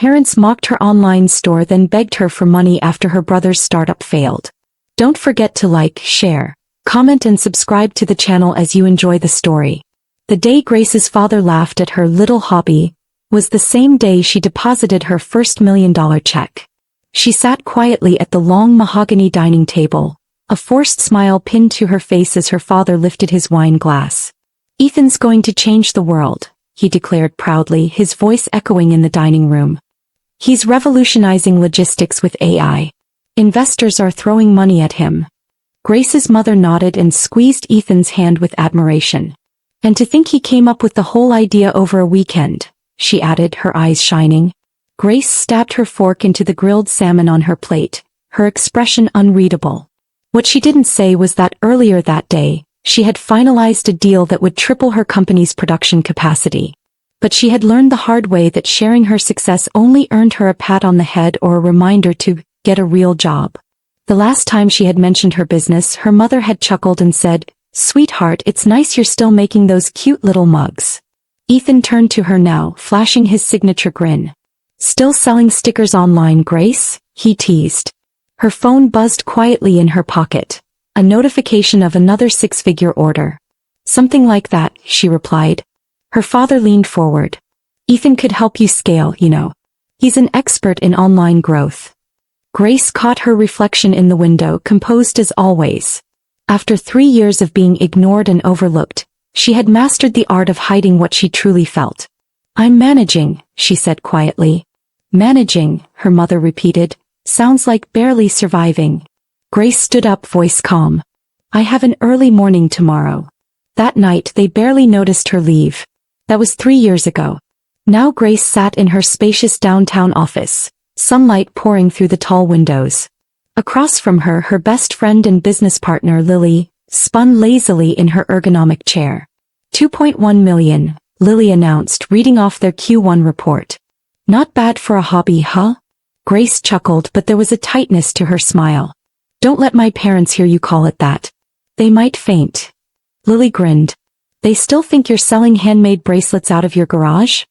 parents mocked her online store then begged her for money after her brother's startup failed. Don't forget to like, share, comment and subscribe to the channel as you enjoy the story. The day Grace's father laughed at her little hobby was the same day she deposited her first $1 million check. She sat quietly at the long mahogany dining table, a forced smile pinned to her face as her father lifted his wine glass. "Ethan's going to change the world," he declared proudly, his voice echoing in the dining room. "He's revolutionizing logistics with AI. Investors are throwing money at him." Grace's mother nodded and squeezed Ethan's hand with admiration. "And to think he came up with the whole idea over a weekend," she added, her eyes shining. Grace stabbed her fork into the grilled salmon on her plate, her expression unreadable. What she didn't say was that earlier that day, she had finalized a deal that would triple her company's production capacity. But she had learned the hard way that sharing her success only earned her a pat on the head or a reminder to get a real job. The last time she had mentioned her business, her mother had chuckled and said, "Sweetheart, it's nice you're still making those cute little mugs." Ethan turned to her now, flashing his signature grin. "Still selling stickers online, Grace?" he teased. Her phone buzzed quietly in her pocket. A notification of another six-figure order. "Something like that," she replied. Her father leaned forward. "Ethan could help you scale, you know. He's an expert in online growth." Grace caught her reflection in the window, composed as always. After 3 years of being ignored and overlooked, she had mastered the art of hiding what she truly felt. "I'm managing," she said quietly. "Managing," her mother repeated. "Sounds like barely surviving." Grace stood up, voice calm. "I have an early morning tomorrow." That night they barely noticed her leave. That was 3 years ago. Now Grace sat in her spacious downtown office, sunlight pouring through the tall windows. Across from her, her best friend and business partner Lily spun lazily in her ergonomic chair. $2.1 million, Lily announced, reading off their Q1 report. "Not bad for a hobby, huh?" Grace chuckled, but there was a tightness to her smile. "Don't let my parents hear you call it that. They might faint." Lily grinned. "They still think you're selling handmade bracelets out of your garage?"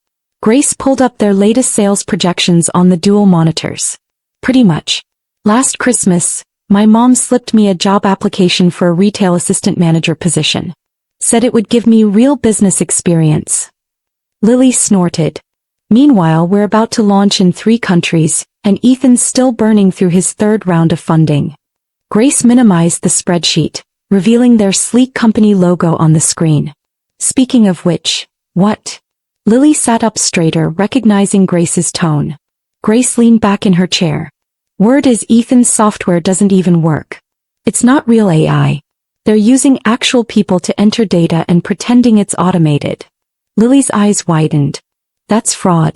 Grace pulled up their latest sales projections on the dual monitors. "Pretty much. Last Christmas, my mom slipped me a job application for a retail assistant manager position. Said it would give me real business experience." Lily snorted. "Meanwhile, we're about to launch in 3 countries, and Ethan's still burning through his 3rd round of funding." Grace minimized the spreadsheet, revealing their sleek company logo on the screen. "Speaking of which, what?" Lily sat up straighter, recognizing Grace's tone. Grace leaned back in her chair. "Word is Ethan's software doesn't even work. It's not real AI. They're using actual people to enter data and pretending it's automated." Lily's eyes widened. "That's fraud."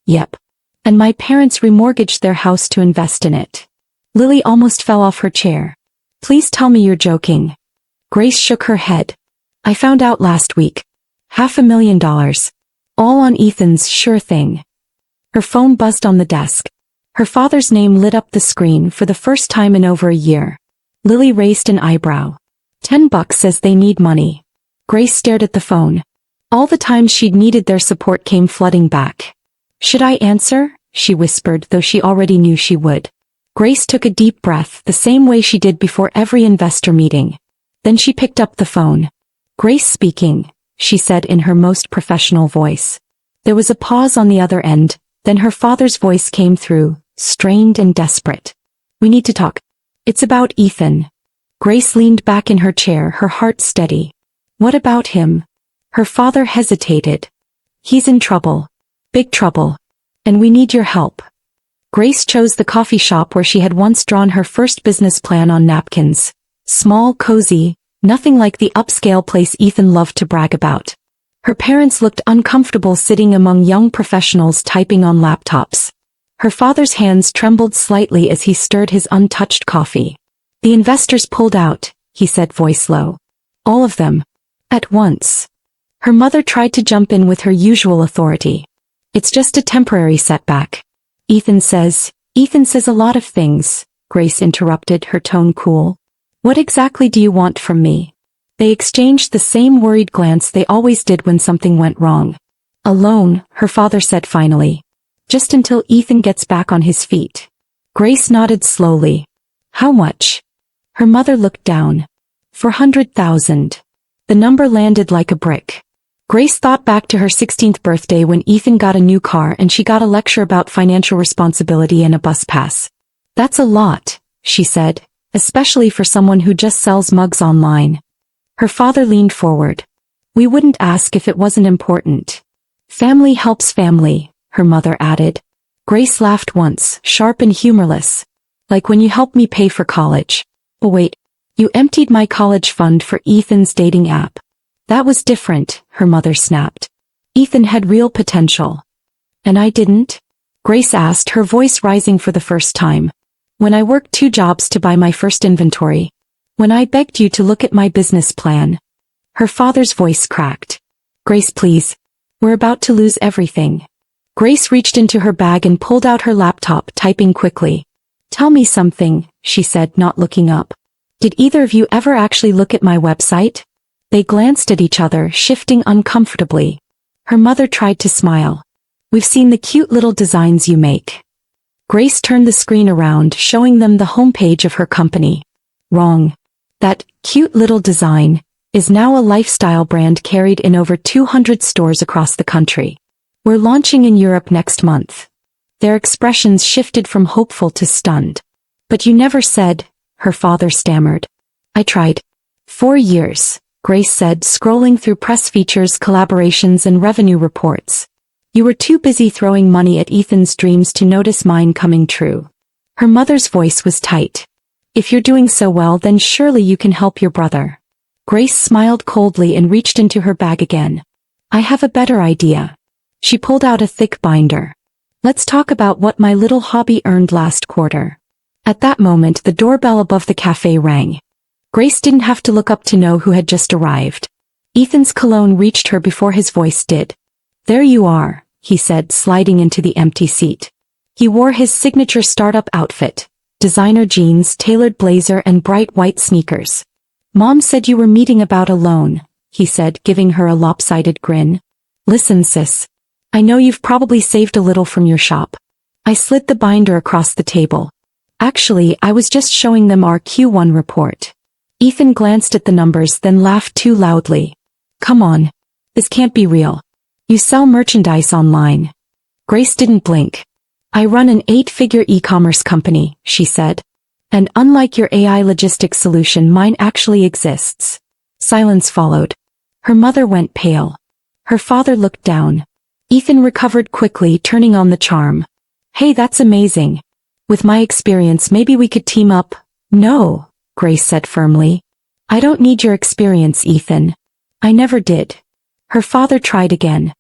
"Yep. And my parents remortgaged their house to invest in it." Lily almost fell off her chair. "Please tell me you're joking." Grace shook her head. "I found out last week. $500,000. All on Ethan's sure thing." Her phone buzzed on the desk. Her father's name lit up the screen for the first time in over a year. Lily raised an eyebrow. $10 says they need money." Grace stared at the phone. All the times she'd needed their support came flooding back. "Should I answer?" she whispered, though she already knew she would. Grace took a deep breath, the same way she did before every investor meeting. Then she picked up the phone. "Grace speaking," she said in her most professional voice. There was a pause on the other end, then her father's voice came through, strained and desperate. "We need to talk. It's about Ethan." Grace leaned back in her chair, her heart steady. "What about him?" Her father hesitated. "He's in trouble. Big trouble. And we need your help." Grace chose the coffee shop where she had once drawn her first business plan on napkins. Small, cozy, nothing like the upscale place Ethan loved to brag about. Her parents looked uncomfortable sitting among young professionals typing on laptops. Her father's hands trembled slightly as he stirred his untouched coffee. "The investors pulled out," he said, voice low. "All of them. At once." Her mother tried to jump in with her usual authority. "It's just a temporary setback." Ethan says a lot of things," Grace interrupted, her tone cool. "What exactly do you want from me?" They exchanged the same worried glance they always did when something went wrong. "A loan," her father said finally. Just until Ethan gets back on his feet. Grace nodded slowly. How much? Her mother looked down. 400,000. The number landed like a brick. Grace thought back to her 16th birthday when Ethan got a new car and she got a lecture about financial responsibility and a bus pass. That's a lot, she said, especially for someone who just sells mugs online. Her father leaned forward. We wouldn't ask if it wasn't important. Family helps family, her mother added. Grace laughed once, sharp and humorless. Like when you helped me pay for college. Oh wait, you emptied my college fund for Ethan's dating app. That was different, her mother snapped. Ethan had real potential. And I didn't? Grace asked, her voice rising for the first time. When I worked 2 jobs to buy my first inventory. When I begged you to look at my business plan. Her father's voice cracked. Grace, please. We're about to lose everything. Grace reached into her bag and pulled out her laptop, typing quickly. Tell me something, she said, not looking up. Did either of you ever actually look at my website? They glanced at each other, shifting uncomfortably. Her mother tried to smile. We've seen the cute little designs you make. Grace turned the screen around, showing them the homepage of her company. Wrong. That cute little design is now a lifestyle brand carried in over 200 stores across the country. We're launching in Europe next month. Their expressions shifted from hopeful to stunned. But you never said, her father stammered. I tried. 4 years, Grace said, scrolling through press features, collaborations and revenue reports. You were too busy throwing money at Ethan's dreams to notice mine coming true. Her mother's voice was tight. If you're doing so well, then surely you can help your brother. Grace smiled coldly and reached into her bag again. I have a better idea. She pulled out a thick binder. Let's talk about what my little hobby earned last quarter. At that moment, the doorbell above the cafe rang. Grace didn't have to look up to know who had just arrived. Ethan's cologne reached her before his voice did. There you are, he said, sliding into the empty seat. He wore his signature startup outfit, designer jeans, tailored blazer and bright white sneakers. Mom said you were meeting about a loan, he said, giving her a lopsided grin. Listen, sis. I know you've probably saved a little from your shop. I slid the binder across the table. Actually, I was just showing them our Q1 report. Ethan glanced at the numbers, then laughed too loudly. Come on. This can't be real. You sell merchandise online. Grace didn't blink. I run an 8-figure e-commerce company, she said. And unlike your AI logistics solution, mine actually exists. Silence followed. Her mother went pale. Her father looked down. Ethan recovered quickly, turning on the charm. Hey, that's amazing. With my experience, maybe we could team up. No, Grace said firmly. I don't need your experience, Ethan. I never did. Her father tried again.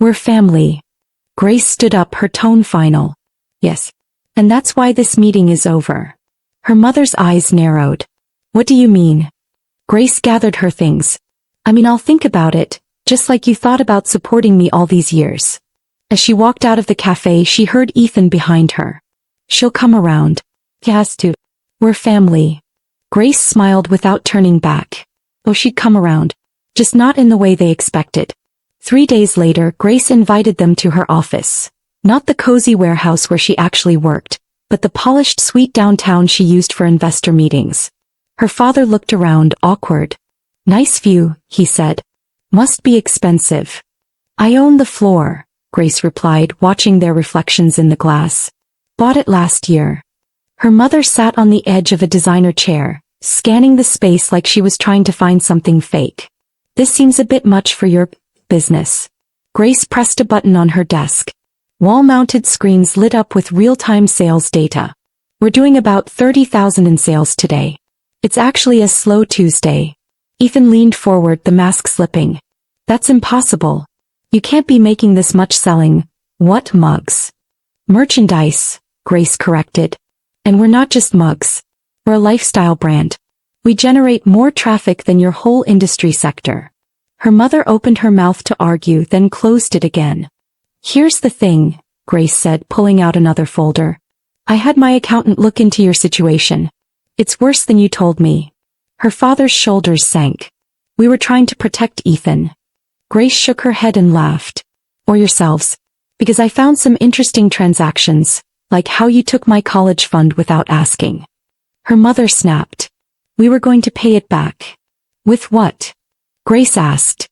We're family. Grace stood up, her tone final. Yes. And that's why this meeting is over. Her mother's eyes narrowed. What do you mean? Grace gathered her things. I mean, I'll think about it, just like you thought about supporting me all these years. As she walked out of the cafe, she heard Ethan behind her. She'll come around. He has to. We're family. Grace smiled without turning back. Oh, she'd come around. Just not in the way they expected. 3 days later, Grace invited them to her office. Not the cozy warehouse where she actually worked, but the polished suite downtown she used for investor meetings. Her father looked around, awkward. Nice view, he said. Must be expensive. I own the floor, Grace replied, watching their reflections in the glass. Bought it last year. Her mother sat on the edge of a designer chair, scanning the space like she was trying to find something fake. This seems a bit much for your business. Grace pressed a button on her desk. Wall-mounted screens lit up with real-time sales data. We're doing about 30,000 in sales today. It's actually a slow Tuesday. Ethan leaned forward, the mask slipping. That's impossible. You can't be making this much selling. What mugs? Merchandise, Grace corrected. And we're not just mugs. We're a lifestyle brand. We generate more traffic than your whole industry sector. Her mother opened her mouth to argue, then closed it again. Here's the thing, Grace said, pulling out another folder. I had my accountant look into your situation. It's worse than you told me. Her father's shoulders sank. We were trying to protect Ethan. Grace shook her head and laughed. Or yourselves. Because I found some interesting transactions, like how you took my college fund without asking. Her mother snapped. We were going to pay it back. With what? Grace asked.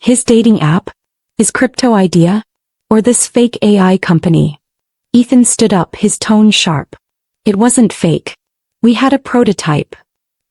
His dating app? His crypto idea? Or this fake AI company? Ethan stood up, his tone sharp. It wasn't fake. We had a prototype.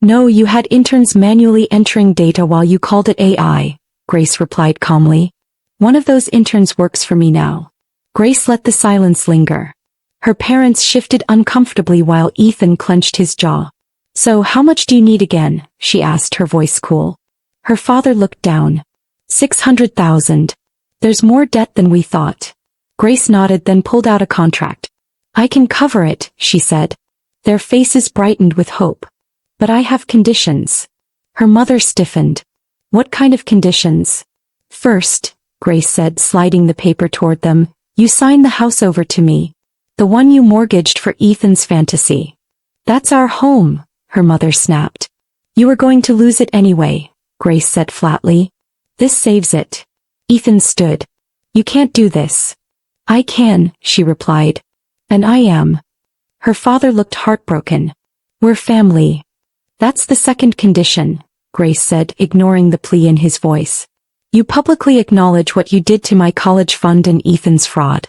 No, you had interns manually entering data while you called it AI, Grace replied calmly. One of those interns works for me now. Grace let the silence linger. Her parents shifted uncomfortably while Ethan clenched his jaw. So how much do you need again? She asked, her voice cool. Her father looked down. 600,000. There's more debt than we thought. Grace nodded, then pulled out a contract. I can cover it, she said. Their faces brightened with hope. But I have conditions. Her mother stiffened. What kind of conditions? First, Grace said, sliding the paper toward them, you sign the house over to me. The one you mortgaged for Ethan's fantasy. That's our home, her mother snapped. You were going to lose it anyway, Grace said flatly. This saves it. Ethan stood. You can't do this. I can, she replied. And I am. Her father looked heartbroken. We're family. That's the second condition, Grace said, ignoring the plea in his voice. You publicly acknowledge what you did to my college fund and Ethan's fraud.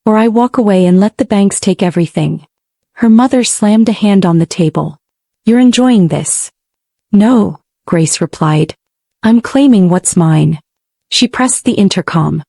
Or I walk away and let the banks take everything. Her mother slammed a hand on the table. You're enjoying this. No, Grace replied. I'm claiming what's mine. She pressed the intercom.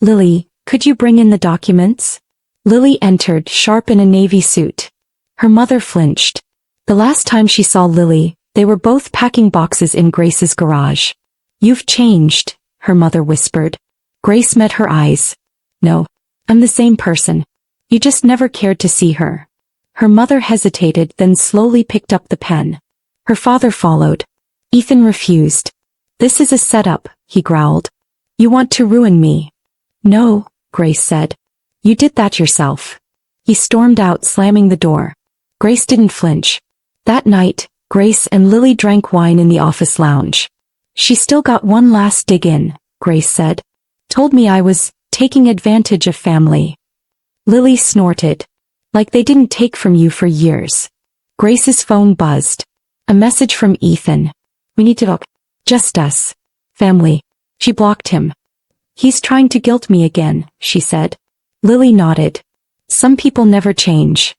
Lily, could you bring in the documents? Lily entered, sharp in a navy suit. Her mother flinched. The last time she saw Lily, they were both packing boxes in Grace's garage. You've changed, her mother whispered. Grace met her eyes. No, I'm the same person. You just never cared to see her. Her mother hesitated, then slowly picked up the pen. Her father followed. Ethan refused. This is a setup, he growled. You want to ruin me. No, Grace said. You did that yourself. He stormed out, slamming the door. Grace didn't flinch. That night, Grace and Lily drank wine in the office lounge. She still got one last dig in, Grace said. Told me I was taking advantage of family. Lily snorted. Like they didn't take from you for years. Grace's phone buzzed. A message from Ethan. We need to talk. Just us. Family. She blocked him. He's trying to guilt me again, she said. Lily nodded. Some people never change.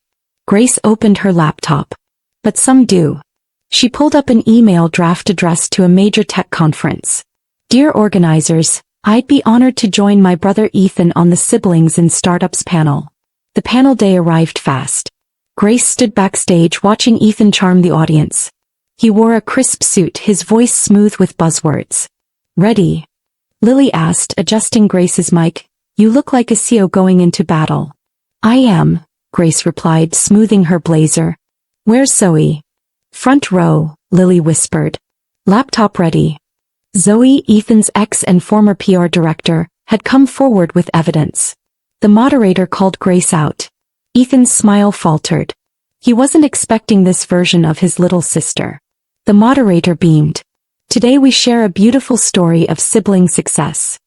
Grace opened her laptop. But some do. She pulled up an email draft addressed to a major tech conference. Dear organizers, I'd be honored to join my brother Ethan on the Siblings in Startups panel. The panel day arrived fast. Grace stood backstage watching Ethan charm the audience. He wore a crisp suit, his voice smooth with buzzwords. Ready? Lily asked, adjusting Grace's mic. You look like a CEO going into battle. I am, Grace replied, smoothing her blazer. Where's Zoe? Front row, Lily whispered. Laptop ready. Zoe, Ethan's ex and former PR director, had come forward with evidence. The moderator called Grace out. Ethan's smile faltered. He wasn't expecting this version of his little sister. The moderator beamed. Today we share a beautiful story of sibling success.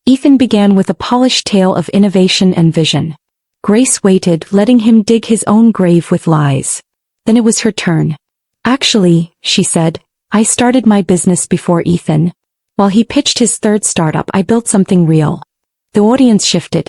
Ethan began with a polished tale of innovation and vision. Grace waited, letting him dig his own grave with lies. Then it was her turn. Actually, she said, I started my business before Ethan. While he pitched his third startup, I built something real. The audience shifted.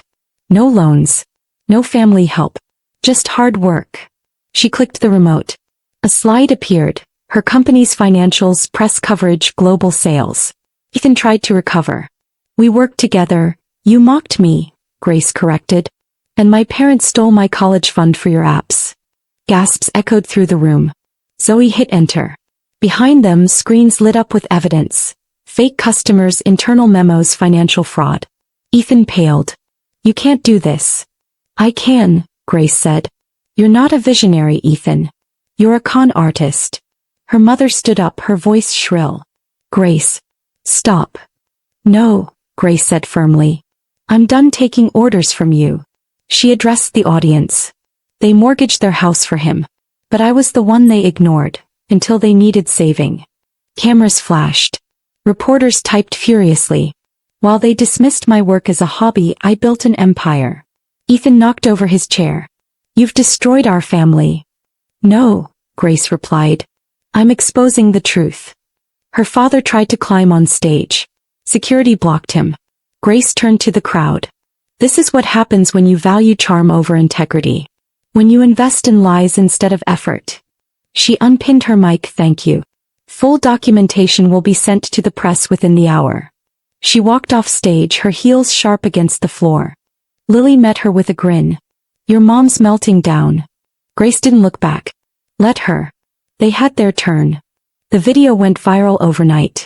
No loans. No family help. Just hard work. She clicked the remote. A slide appeared. Her company's financials, press coverage, global sales. Ethan tried to recover. We worked together. You mocked me, Grace corrected. And my parents stole my college fund for your apps. Gasps echoed through the room. Zoe hit enter. Behind them, screens lit up with evidence. Fake customers, internal memos, financial fraud. Ethan paled. You can't do this. I can, Grace said. You're not a visionary, Ethan. You're a con artist. Her mother stood up, her voice shrill. Grace. Stop. No, Grace said firmly. I'm done taking orders from you. She addressed the audience. They mortgaged their house for him. But I was the one they ignored, until they needed saving. Cameras flashed. Reporters typed furiously. While they dismissed my work as a hobby, I built an empire. Ethan knocked over his chair. You've destroyed our family. No, Grace replied. I'm exposing the truth. Her father tried to climb on stage. Security blocked him. Grace turned to the crowd. This is what happens when you value charm over integrity. When you invest in lies instead of effort. She unpinned her mic. Thank you. Full documentation will be sent to the press within the hour. She walked off stage, her heels sharp against the floor. Lily met her with a grin. Your mom's melting down. Grace didn't look back. Let her. They had their turn. The video went viral overnight.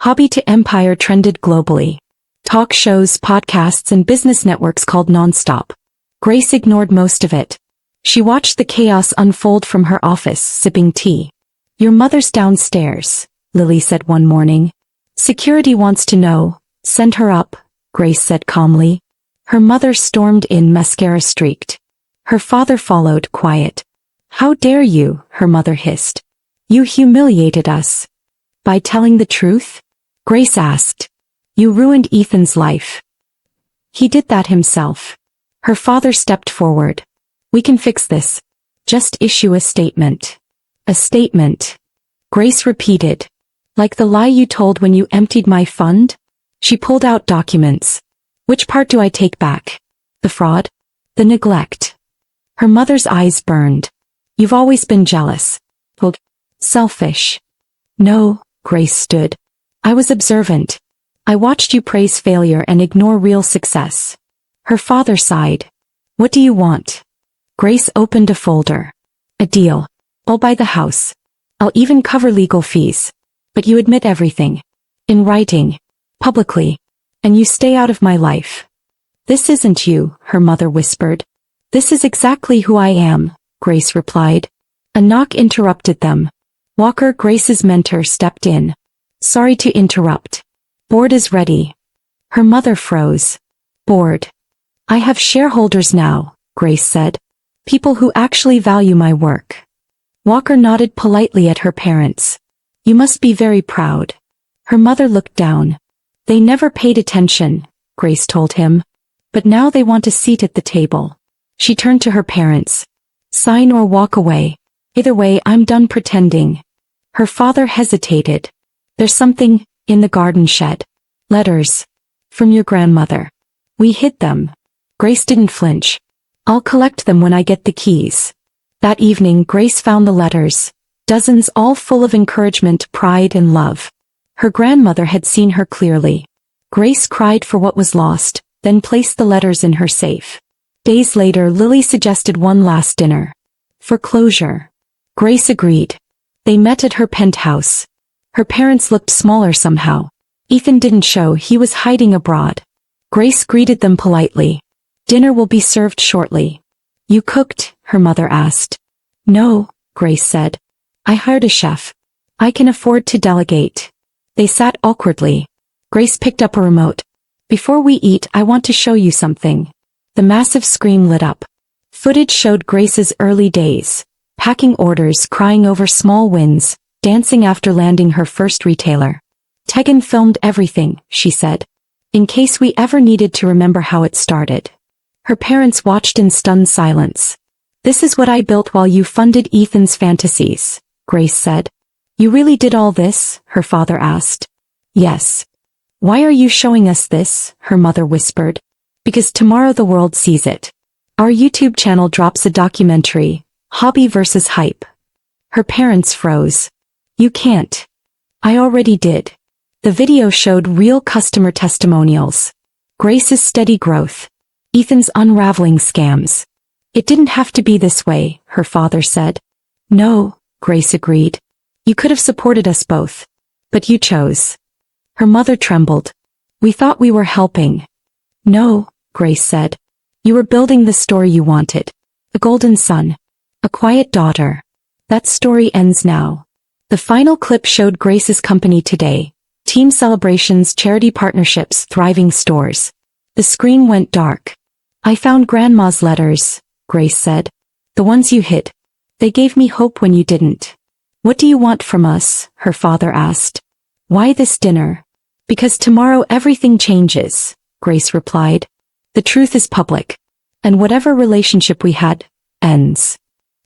Hobby to empire trended globally. Talk shows, podcasts, and business networks called nonstop. Grace ignored most of it. She watched the chaos unfold from her office, sipping tea. Your mother's downstairs, Lily said one morning. Security wants to know. Send her up, Grace said calmly. Her mother stormed in, mascara streaked. Her father followed, quiet. How dare you, her mother hissed. You humiliated us. By telling the truth? Grace asked. You ruined Ethan's life. He did that himself. Her father stepped forward. We can fix this. Just issue a statement. A statement. Grace repeated. Like the lie you told when you emptied my fund? She pulled out documents. Which part do I take back? The fraud? The neglect? Her mother's eyes burned. You've always been jealous. Selfish. No, Grace stood. I was observant. I watched you praise failure and ignore real success. Her father sighed. What do you want? Grace opened a folder. A deal. I'll buy the house. I'll even cover legal fees. But you admit everything. In writing. Publicly. And you stay out of my life. This isn't you, her mother whispered. This is exactly who I am, Grace replied. A knock interrupted them. Walker, Grace's mentor, stepped in. Sorry to interrupt. Board is ready. Her mother froze. Board. I have shareholders now, Grace said. People who actually value my work. Walker nodded politely at her parents. You must be very proud. Her mother looked down. They never paid attention, Grace told him. But now they want a seat at the table. She turned to her parents. Sign or walk away. Either way, I'm done pretending. Her father hesitated. There's something in the garden shed. Letters. From your grandmother. We hid them. Grace didn't flinch. I'll collect them when I get the keys. That evening, Grace found the letters. Dozens, all full of encouragement, pride, and love. Her grandmother had seen her clearly. Grace cried for what was lost, then placed the letters in her safe. Days later, Lily suggested one last dinner. For closure. Grace agreed. They met at her penthouse. Her parents looked smaller somehow. Ethan didn't show, he was hiding abroad. Grace greeted them politely. Dinner will be served shortly. You cooked? Her mother asked. No, Grace said. I hired a chef. I can afford to delegate. They sat awkwardly. Grace picked up a remote. Before we eat, I want to show you something. The massive screen lit up. Footage showed Grace's early days. Packing orders, crying over small wins, dancing after landing her first retailer. Tegan filmed everything, she said. In case we ever needed to remember how it started. Her parents watched in stunned silence. This is what I built while you funded Ethan's fantasies, Grace said. You really did all this? Her father asked. Yes. Why are you showing us this? Her mother whispered. Because tomorrow the world sees it. Our YouTube channel drops a documentary, Hobby versus Hype. Her parents froze. You can't. I already did. The video showed real customer testimonials. Grace's steady growth. Ethan's unraveling scams. It didn't have to be this way, her father said. No, Grace agreed. You could have supported us both. But you chose. Her mother trembled. We thought we were helping. No, Grace said. You were building the story you wanted. A golden son. A quiet daughter. That story ends now. The final clip showed Grace's company today. Team celebrations, charity partnerships, thriving stores. The screen went dark. I found Grandma's letters, Grace said. The ones you hid. They gave me hope when you didn't. What do you want from us? Her father asked. Why this dinner? Because tomorrow everything changes, Grace replied. The truth is public. And whatever relationship we had, ends.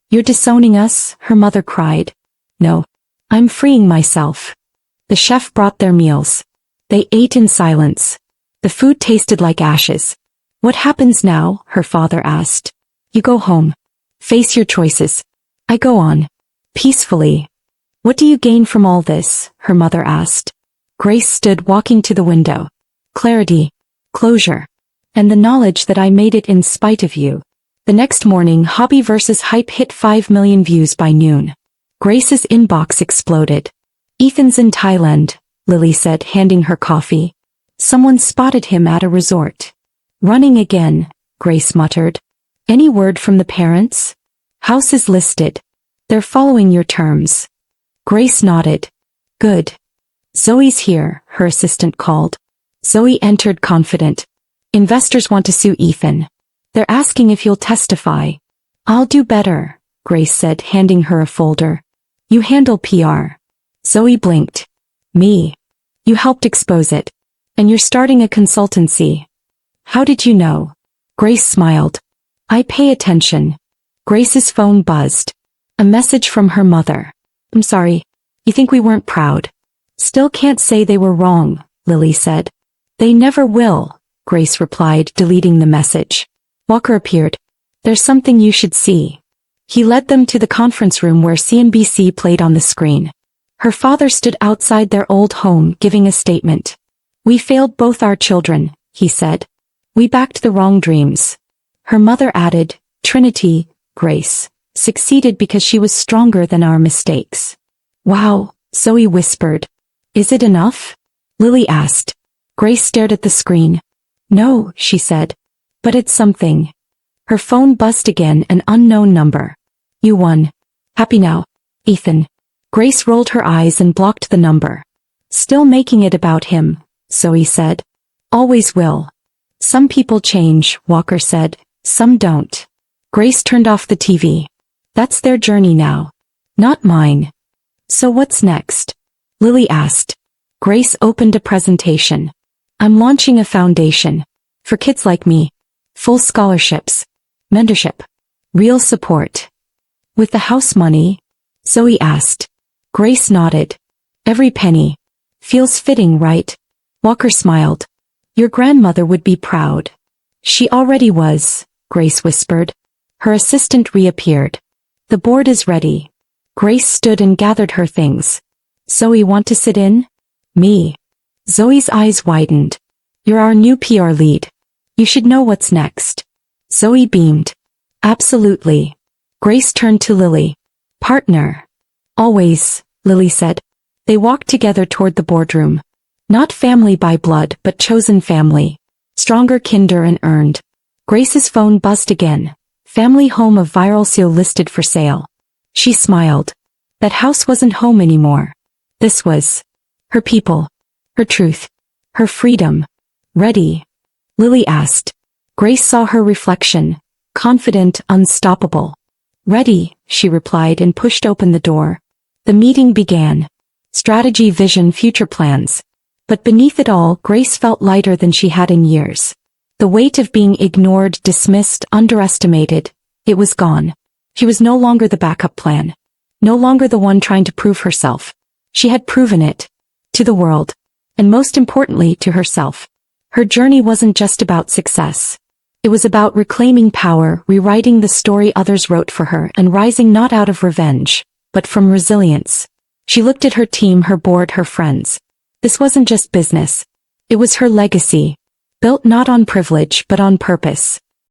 You're disowning us, her mother cried. No. I'm freeing myself. The chef brought their meals. They ate in silence. The food tasted like ashes. What happens now? Her father asked. You go home. Face your choices. I go on. Peacefully. What do you gain from all this? Her mother asked. Grace stood walking to the window. Clarity. Closure. And the knowledge that I made it in spite of you. The next morning, Hobby vs. Hype hit 5 million views by noon. Grace's inbox exploded. Ethan's in Thailand, Lily said, handing her coffee. Someone spotted him at a resort. Running again, Grace muttered. Any word from the parents? House is listed. They're following your terms. Grace nodded. Good. Zoe's here, her assistant called. Zoe entered confident. Investors want to sue Ethan. They're asking if you'll testify. I'll do better, Grace said, handing her a folder. You handle PR. Zoe blinked. Me. You helped expose it. And you're starting a consultancy. How did you know? Grace smiled. I pay attention. Grace's phone buzzed. A message from her mother. I'm sorry. You think we weren't proud? Still can't say they were wrong, Lily said. They never will, Grace replied, deleting the message. Walker appeared. There's something you should see. He led them to the conference room where CNBC played on the screen. Her father stood outside their old home giving a statement. We failed both our children, he said. We backed the wrong dreams. Her mother added, Trinity, Grace, succeeded because she was stronger than our mistakes. Wow, Zoe whispered. Is it enough? Lily asked. Grace stared at the screen. No, she said. But it's something. Her phone buzzed again, an unknown number. You won. Happy now, Ethan. Grace rolled her eyes and blocked the number. Still making it about him, Zoe said. Always will. Some people change, Walker said. Some don't. Grace turned off the TV. That's their journey now. Not mine. So what's next? Lily asked. Grace opened a presentation. I'm launching a foundation. For kids like me. Full scholarships. Mentorship. Real support. With the house money? Zoe asked. Grace nodded. Every penny. Feels fitting, right? Walker smiled. Your grandmother would be proud. She already was, Grace whispered. Her assistant reappeared. The board is ready. Grace stood and gathered her things. Zoe, want to sit in? Me. Zoe's eyes widened. You're our new PR lead. You should know what's next. Zoe beamed. Absolutely. Grace turned to Lily. Partner. Always, Lily said. They walked together toward the boardroom. Not family by blood, but chosen family. Stronger, kinder, and earned. Grace's phone buzzed again. Family home of viral seal listed for sale. She smiled. That house wasn't home anymore. This was her people, her truth, her freedom. Ready? Lily asked. Grace saw her reflection, confident, unstoppable. Ready, she replied and pushed open the door. The meeting began. Strategy, vision, future plans. But beneath it all, Grace felt lighter than she had in years. The weight of being ignored, dismissed, underestimated, it was gone. She was no longer the backup plan. No longer the one trying to prove herself. She had proven it. To the world. And most importantly, to herself. Her journey wasn't just about success. It was about reclaiming power, rewriting the story others wrote for her, and rising not out of revenge, but from resilience. She looked at her team, her board, her friends. This wasn't just business. It was her legacy. Built not on privilege but on purpose.